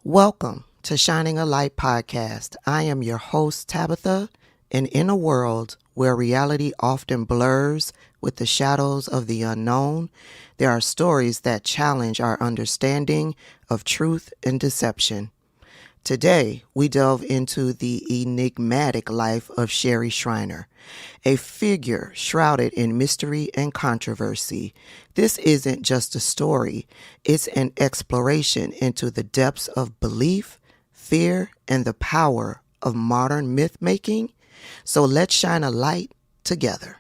Welcome to Shining a Light Podcast. I am your host, Tabitha, and in a world where reality often blurs with the shadows of the unknown, there are stories that challenge our understanding of truth and deception. Today, we delve into the enigmatic life of Sherri Shriner, a figure shrouded in mystery and controversy. This isn't just a story, it's an exploration into the depths of belief, fear, and the power of modern myth-making. So let's shine a light together.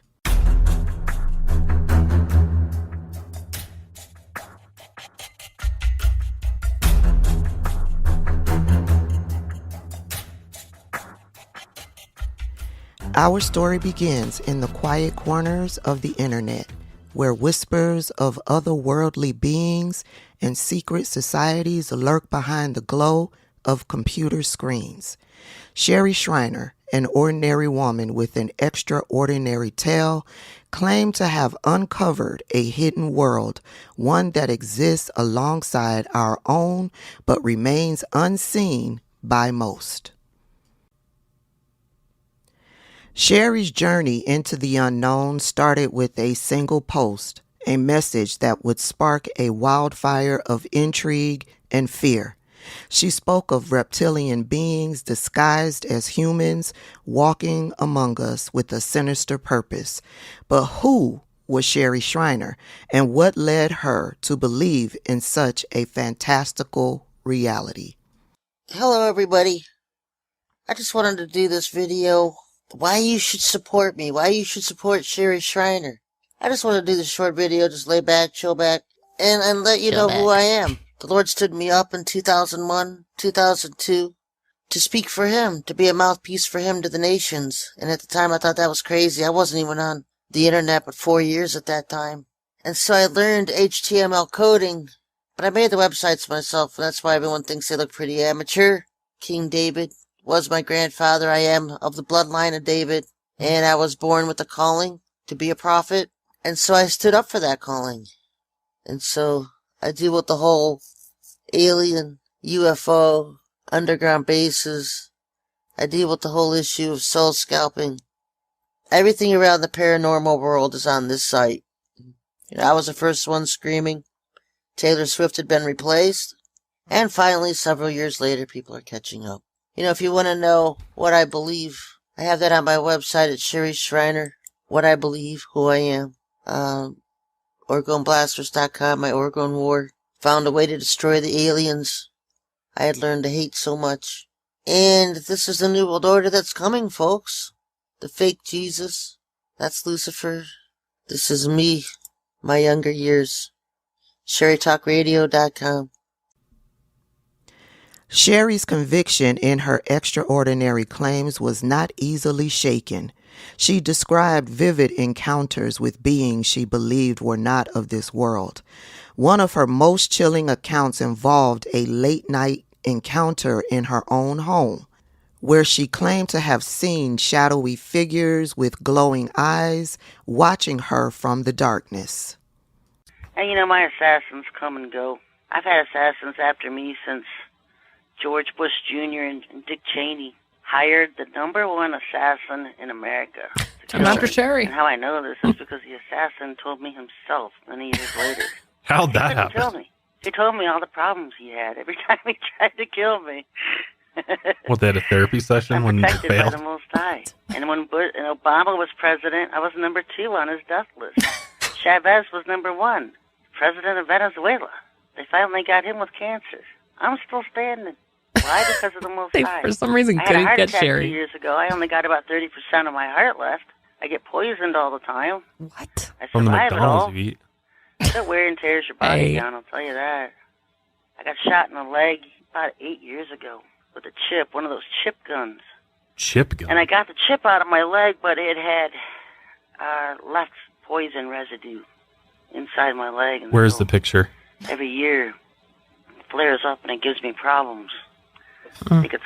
Our story begins in the quiet corners of the internet, where whispers of otherworldly beings and secret societies lurk behind the glow of computer screens. Sherri Shriner, an ordinary woman with an extraordinary tale, claimed to have uncovered a hidden world, one that exists alongside our own but remains unseen by most. Sherri's journey into the unknown started with a single post, a message that would spark a wildfire of intrigue and fear. She spoke of reptilian beings disguised as humans walking among us with a sinister purpose. But who was Sherri Shriner, and what led her to believe in such a fantastical reality? Hello, everybody. I just wanted to do this video. Why you should support me. Why you should support Sherri Shriner. I just want to do this short video. Just lay back, chill back, and let you know who I am. The Lord stood me up in 2001, 2002 to speak for Him, to be a mouthpiece for Him to the nations. And at the time, I thought that was crazy. I wasn't even on the internet but 4 years at that time. And so I learned HTML coding, but I made the websites myself. And that's why everyone thinks they look pretty amateur. King David was my grandfather. I am of the bloodline of David, and I was born with a calling to be a prophet, and so I stood up for that calling. And so I deal with the whole alien, UFO, underground bases. I deal with the whole issue of soul scalping. Everything around the paranormal world is on this site. I was the first one screaming. Taylor Swift had been replaced, and finally, several years later, people are catching up. If you want to know what I believe, I have that on my website at Sherri Shriner. What I believe, who I am. OrgoneBlasters.com, my Orgone War. Found a way to destroy the aliens I had learned to hate so much. And this is the New World Order that's coming, folks. The fake Jesus. That's Lucifer. This is me, my younger years. SherriTalkRadio.com. Sherri's conviction in her extraordinary claims was not easily shaken. She described vivid encounters with beings she believed were not of this world. One of her most chilling accounts involved a late-night encounter in her own home, where she claimed to have seen shadowy figures with glowing eyes watching her from the darkness. And my assassins come and go. I've had assassins after me since George Bush Jr. and Dick Cheney hired the #1 assassin in America. I'm after Sherri. And how I know this is because the assassin told me himself many years later. How'd that happen? Tell me. He told me all the problems he had every time he tried to kill me. What, they had a therapy session I'm when you protected failed? by the Most High. And when Obama was president, I was #2 on his death list. Chavez was #1, president of Venezuela. They finally got him with cancer. I'm still standing. Why? Because of the Most High. For some reason, I had a couldn't heart get attack Sherri. 2 years ago. I only got about 30% of my heart left. I get poisoned all the time. What? I From the survive it all. McDonald's you eat? That wear and tears your body Hey. down, I'll tell you that. I got shot in the leg about 8 years ago with a chip, one of those chip guns. Chip gun? And I got the chip out of my leg, but it had left poison residue inside my leg. And Where's so the picture? every year it flares up and it gives me problems. I think it's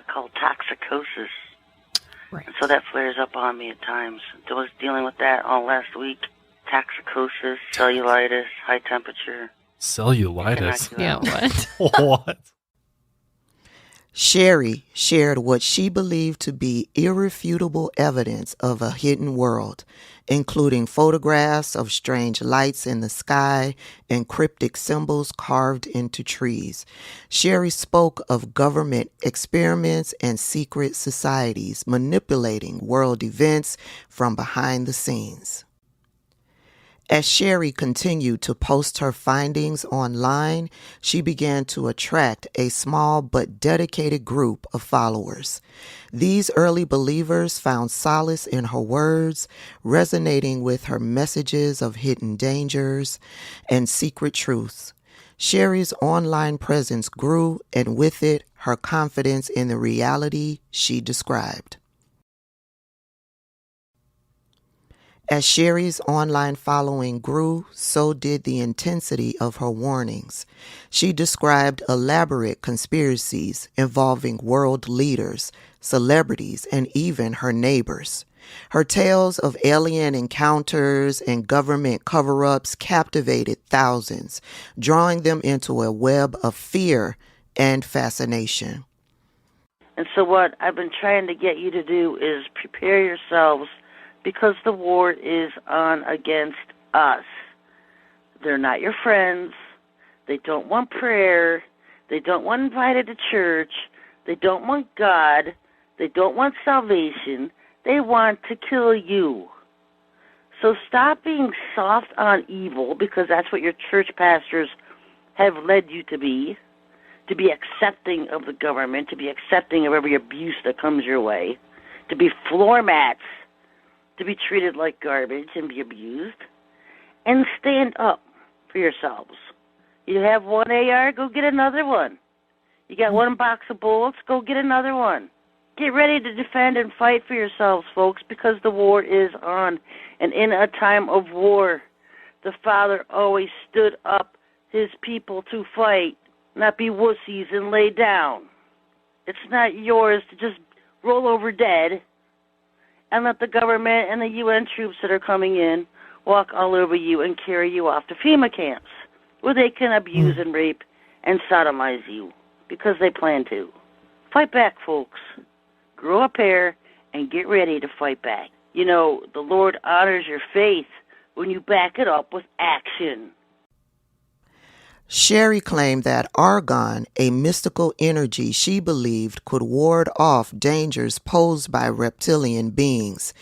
called toxicosis. Right. And so that flares up on me at times. I was dealing with that all last week. Toxicosis, cellulitis, high temperature. Cellulitis? Knock you Yeah, out. what? What? Sherri shared what she believed to be irrefutable evidence of a hidden world, including photographs of strange lights in the sky and cryptic symbols carved into trees. Sherri spoke of government experiments and secret societies manipulating world events from behind the scenes. As Sherri continued to post her findings online, she began to attract a small but dedicated group of followers. These early believers found solace in her words, resonating with her messages of hidden dangers and secret truths. Sherri's online presence grew, and with it, her confidence in the reality she described. As Sherri's online following grew, so did the intensity of her warnings. She described elaborate conspiracies involving world leaders, celebrities, and even her neighbors. Her tales of alien encounters and government cover-ups captivated thousands, drawing them into a web of fear and fascination. And so what I've been trying to get you to do is prepare yourselves, because the war is on against us. They're not your friends. They don't want prayer. They don't want invited to church. They don't want God. They don't want salvation. They want to kill you. So stop being soft on evil, because that's what your church pastors have led you to be accepting of the government, to be accepting of every abuse that comes your way, to be floor mats, to be treated like garbage and be abused, and stand up for yourselves. You have one AR, go get another one. You got one box of bullets, go get another one. Get ready to defend and fight for yourselves, folks, because the war is on. And in a time of war, the Father always stood up his people to fight, not be wussies and lay down. It's not yours to just roll over dead and let the government and the UN troops that are coming in walk all over you and carry you off to FEMA camps, where they can abuse and rape and sodomize you, because they plan to. Fight back, folks. Grow up here and get ready to fight back. You know, the Lord honors your faith when you back it up with action. Sherri claimed that argon, a mystical energy she believed could ward off dangers posed by reptilian beings.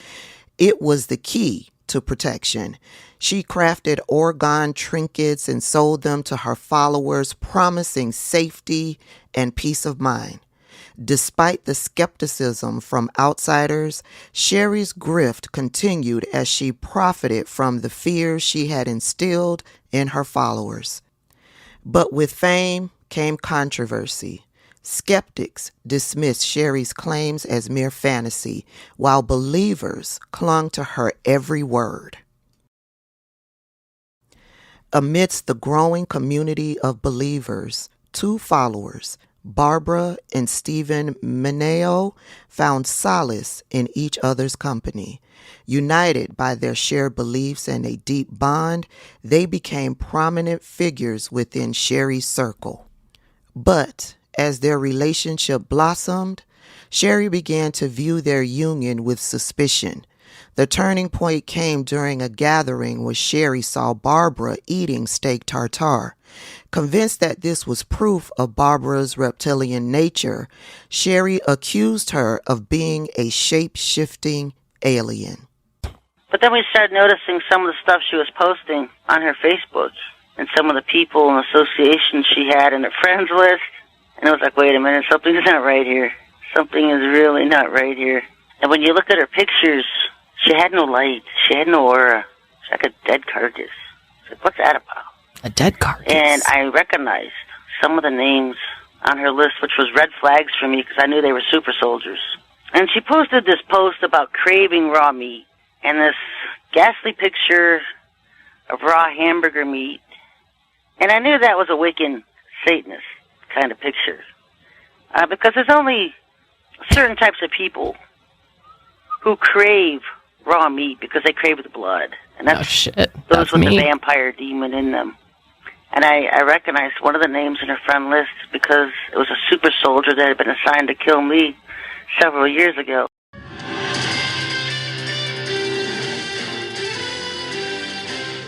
It was the key to protection. She crafted argon trinkets and sold them to her followers, promising safety and peace of mind. Despite the skepticism from outsiders, Sherri's grift continued as she profited from the fears she had instilled in her followers. But with fame came controversy. Skeptics dismissed Sherri's claims as mere fantasy, while believers clung to her every word. Amidst the growing community of believers, two followers, Barbara and Stephen Meneo, found solace in each other's company. United by their shared beliefs and a deep bond, they became prominent figures within Sherri's circle. But as their relationship blossomed, Sherri began to view their union with suspicion. The turning point came during a gathering where Sherri saw Barbara eating steak tartare. Convinced that this was proof of Barbara's reptilian nature, Sherri accused her of being a shape-shifting alien. But then we started noticing some of the stuff she was posting on her Facebook and some of the people and associations she had in her friends list. And it was like, wait a minute, something's not right here. Something is really not right here. And when you look at her pictures, she had no light. She had no aura. She's like a dead carcass. It's like, what's that about? A dead carcass. And I recognized some of the names on her list, which was red flags for me because I knew they were super soldiers. And she posted this post about craving raw meat and this ghastly picture of raw hamburger meat. And I knew that was a Wiccan Satanist kind of picture. Because there's only certain types of people who crave raw meat because they crave the blood. And that's oh, shit. those That's with me. the vampire demon in them. And I recognized one of the names in her friend list because it was a super soldier that had been assigned to kill me several years ago.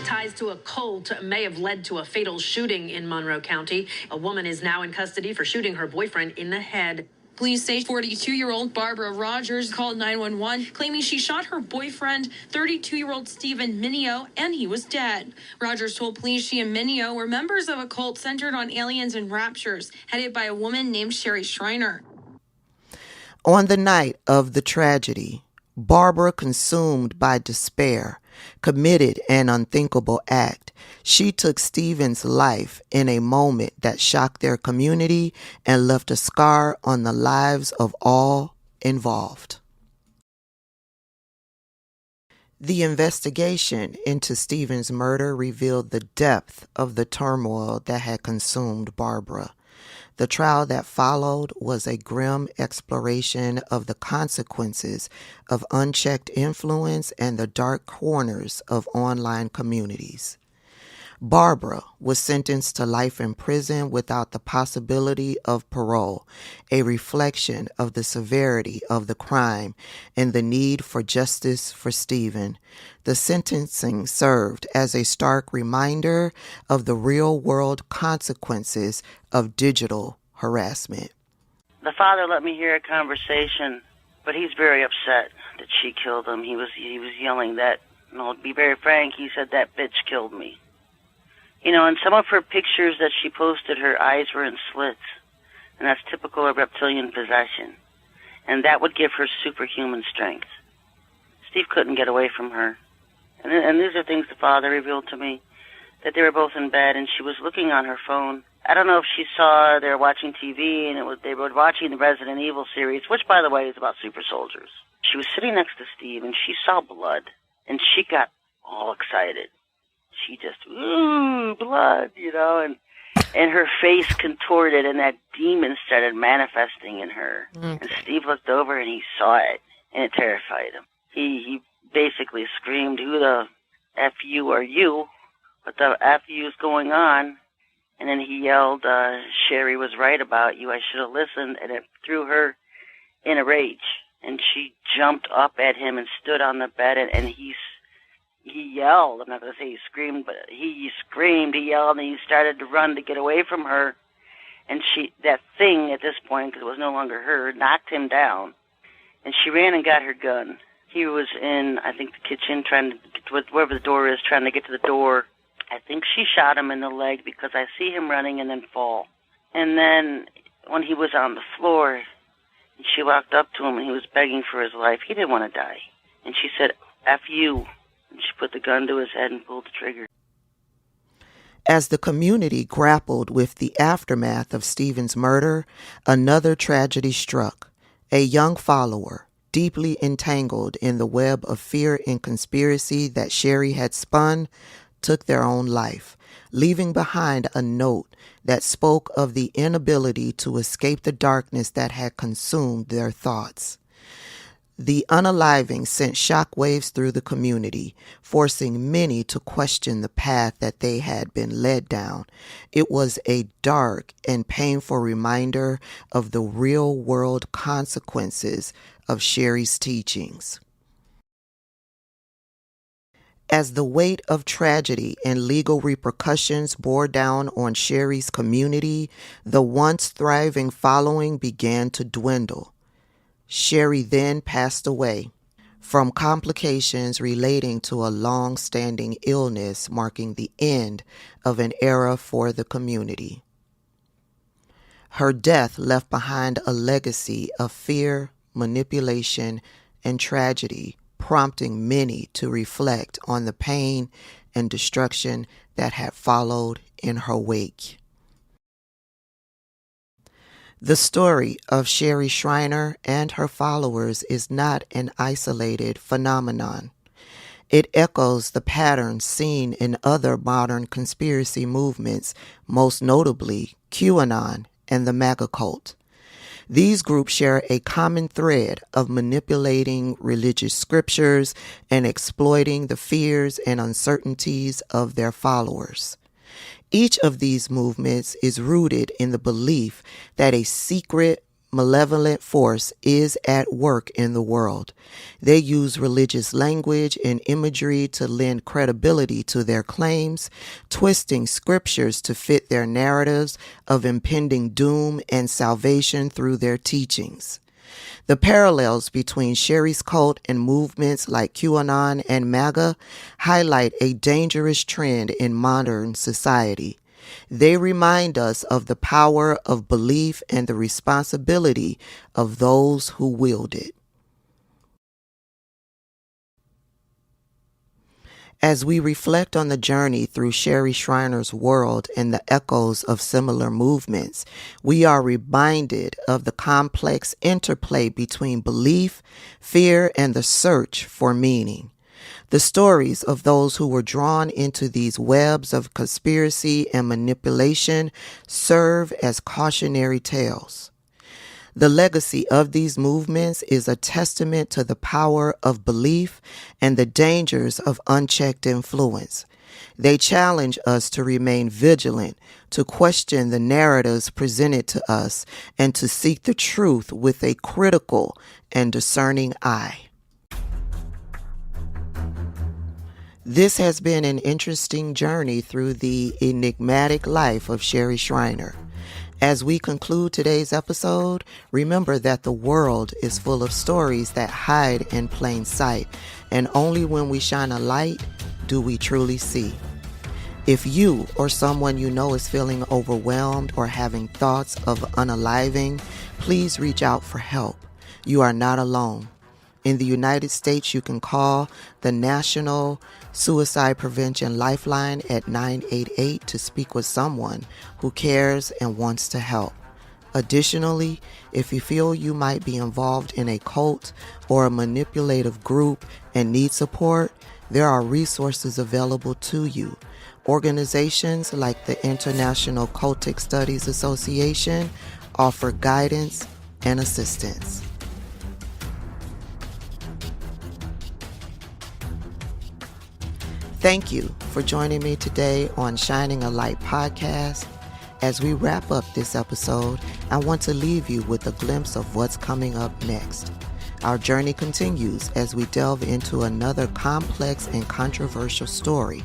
Ties to a cult may have led to a fatal shooting in Monroe County. A woman is now in custody for shooting her boyfriend in the head. Police say 42-year-old Barbara Rogers called 911, claiming she shot her boyfriend, 32-year-old Stephen Mineo, and he was dead. Rogers told police she and Mineo were members of a cult centered on aliens and raptures, headed by a woman named Sherri Shriner. On the night of the tragedy, Barbara, consumed by despair, committed an unthinkable act. She took Stephen's life in a moment that shocked their community and left a scar on the lives of all involved. The investigation into Stephen's murder revealed the depth of the turmoil that had consumed Barbara. The trial that followed was a grim exploration of the consequences of unchecked influence and the dark corners of online communities. Barbara was sentenced to life in prison without the possibility of parole, a reflection of the severity of the crime and the need for justice for Stephen. The sentencing served as a stark reminder of the real-world consequences of digital harassment. The father let me hear a conversation, but he's very upset that she killed him. He was yelling that, and I'll be very frank, he said, "That bitch killed me." You know, in some of her pictures that she posted, her eyes were in slits, and that's typical of reptilian possession, and that would give her superhuman strength. Steve couldn't get away from her, and these are things the father revealed to me, that they were both in bed, and she was looking on her phone. I don't know if she saw they were watching TV, and they were watching the Resident Evil series, which, by the way, is about super soldiers. She was sitting next to Steve, and she saw blood, and she got all excited. She just, ooh, blood, you know, and her face contorted, and that demon started manifesting in her. Okay. And Steve looked over, and he saw it, and it terrified him. He basically screamed, "Who the F you are you? What the F you is going on?" And then he yelled, "Sherri was right about you. I should have listened," and it threw her in a rage. And she jumped up at him and stood on the bed, and he yelled. I'm not going to say he screamed, but he screamed, he yelled, and he started to run to get away from her. And that thing at this point, because it was no longer her, knocked him down. And she ran and got her gun. He was in, I think, the kitchen, trying to get to wherever the door is, trying to get to the door. I think she shot him in the leg because I see him running and then fall. And then when he was on the floor, she walked up to him and he was begging for his life. He didn't want to die. And she said, "F you." And she put the gun to his head and pulled the trigger. As the community grappled with the aftermath of Stephen's murder, another tragedy struck. A young follower, deeply entangled in the web of fear and conspiracy that Sherri had spun, took their own life, leaving behind a note that spoke of the inability to escape the darkness that had consumed their thoughts. The unaliving sent shockwaves through the community, forcing many to question the path that they had been led down. It was a dark and painful reminder of the real-world consequences of Sherri's teachings. As the weight of tragedy and legal repercussions bore down on Sherri's community, the once thriving following began to dwindle. Sherri then passed away from complications relating to a long-standing illness, marking the end of an era for the community. Her death left behind a legacy of fear, manipulation, and tragedy, prompting many to reflect on the pain and destruction that had followed in her wake. The story of Sherri Shriner and her followers is not an isolated phenomenon. It echoes the patterns seen in other modern conspiracy movements, most notably QAnon and the MAGA cult. These groups share a common thread of manipulating religious scriptures and exploiting the fears and uncertainties of their followers. Each of these movements is rooted in the belief that a secret, malevolent force is at work in the world. They use religious language and imagery to lend credibility to their claims, twisting scriptures to fit their narratives of impending doom and salvation through their teachings. The parallels between Sherri's cult and movements like QAnon and MAGA highlight a dangerous trend in modern society. They remind us of the power of belief and the responsibility of those who wield it. As we reflect on the journey through Sherri Schreiner's world and the echoes of similar movements, we are reminded of the complex interplay between belief, fear, and the search for meaning. The stories of those who were drawn into these webs of conspiracy and manipulation serve as cautionary tales. The legacy of these movements is a testament to the power of belief and the dangers of unchecked influence. They challenge us to remain vigilant, to question the narratives presented to us, and to seek the truth with a critical and discerning eye. This has been an interesting journey through the enigmatic life of Sherri Schreiner. As we conclude today's episode, remember that the world is full of stories that hide in plain sight, and only when we shine a light do we truly see. If you or someone you know is feeling overwhelmed or having thoughts of unaliving, please reach out for help. You are not alone. In the United States, you can call the National Suicide Prevention Lifeline at 988 to speak with someone who cares and wants to help. Additionally, if you feel you might be involved in a cult or a manipulative group and need support, there are resources available to you. Organizations like the International Cultic Studies Association offer guidance and assistance. Thank you for joining me today on Shining a Light podcast. As we wrap up this episode, I want to leave you with a glimpse of what's coming up next. Our journey continues as we delve into another complex and controversial story,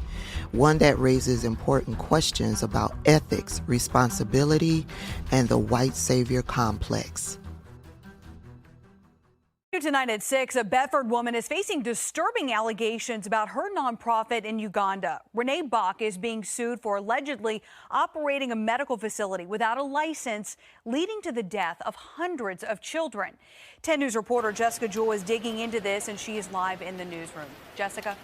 one that raises important questions about ethics, responsibility, and the white savior complex. Tonight at 6, a Bedford woman is facing disturbing allegations about her nonprofit in Uganda. Renee Bach is being sued for allegedly operating a medical facility without a license, leading to the death of hundreds of children. 10 News reporter Jessica Jewell is digging into this, and she is live in the newsroom. Jessica?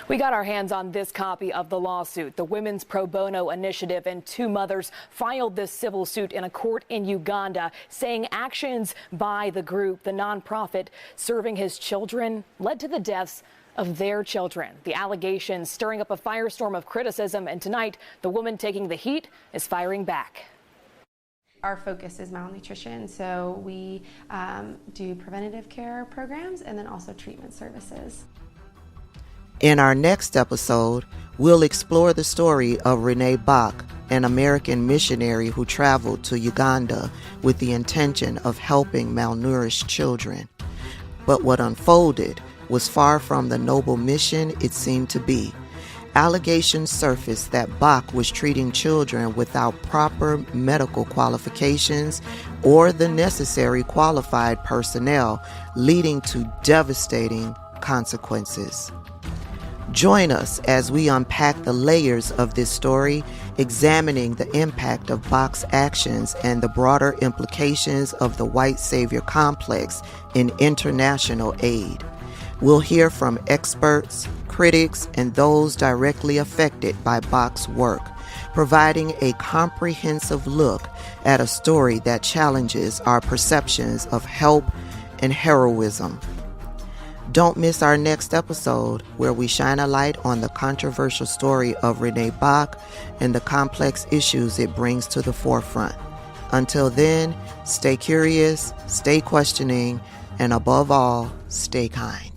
We got our hands on this copy of the lawsuit. The Women's Pro Bono Initiative and two mothers filed this civil suit in a court in Uganda, saying actions by the group, the nonprofit, serving his children, led to the deaths of their children. The allegations stirring up a firestorm of criticism, and tonight, the woman taking the heat is firing back. Our focus is malnutrition, so we do preventative care programs and then also treatment services. In our next episode, we'll explore the story of Renee Bach, an American missionary who traveled to Uganda with the intention of helping malnourished children. But what unfolded was far from the noble mission it seemed to be. Allegations surfaced that Bach was treating children without proper medical qualifications or the necessary qualified personnel, leading to devastating consequences. Join us as we unpack the layers of this story, examining the impact of Bach's actions and the broader implications of the white savior complex in international aid. We'll hear from experts, critics, and those directly affected by Bach's work, providing a comprehensive look at a story that challenges our perceptions of help and heroism. Don't miss our next episode, where we shine a light on the controversial story of Renee Bach and the complex issues it brings to the forefront. Until then, stay curious, stay questioning, and above all, stay kind.